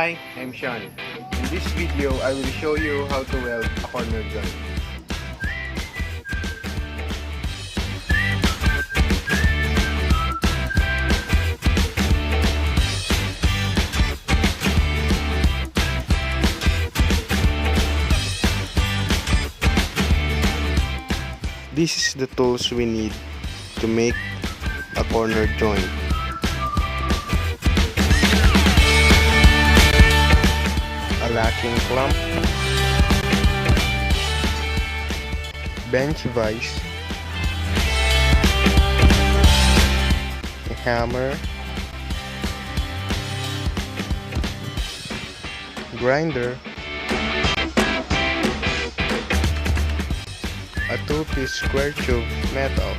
Hi, I'm Sean. In this video, I will show you how to weld a corner joint. This is the tools we need to make a corner joint. A locking clamp, bench vise, a hammer, grinder, a 2-piece square tube metal,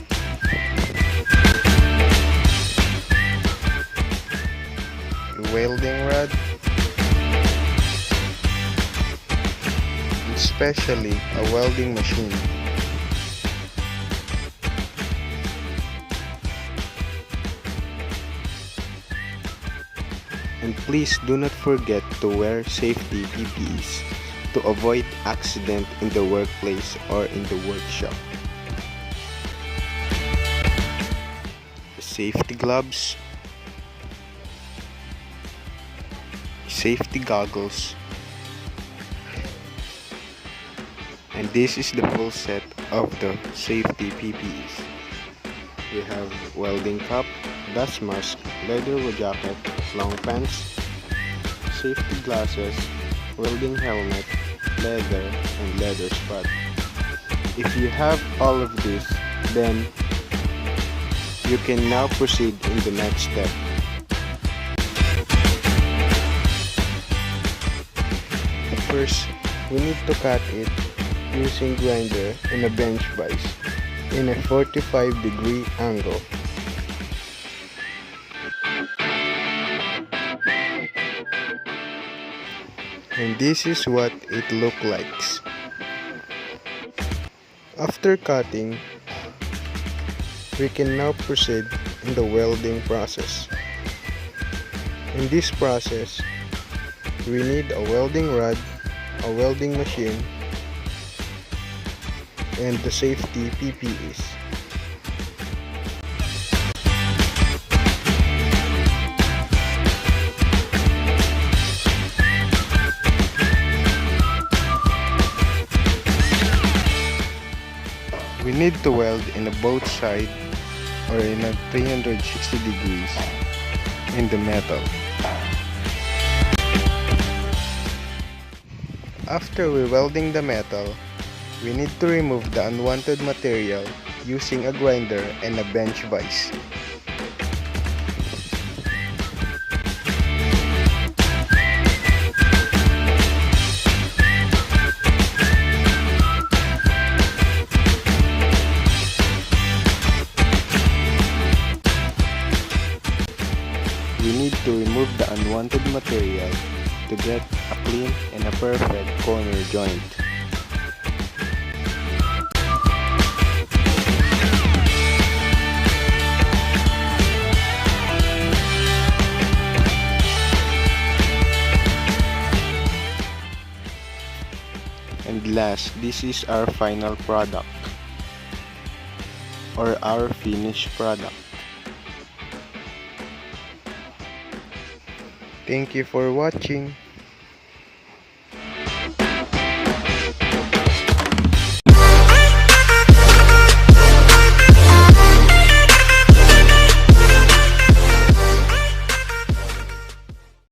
a welding rod, especially a welding machine. And please do not forget to wear safety PPEs to avoid accident in the workplace or in the workshop. Safety gloves, safety goggles, and this is the full set of the safety PPEs. We have welding cap, dust mask, leather jacket, long pants, safety glasses, welding helmet, leather, and leather spot. If you have all of this, then you can now proceed in the next step. First, we need to cut it using grinder and a bench vise in a 45-degree angle. And this is what it looks like. After cutting, we can now proceed in the welding process. In this process, we need a welding rod, a welding machine, and the safety PPEs. We need to weld in a both side or in a 360 degrees in the metal. After we welding the metal, we need to remove the unwanted material using a grinder and a bench vise. We need to remove the unwanted material to get a clean and a perfect corner joint. And last, this is our final product or our finished product. Thank you for watching.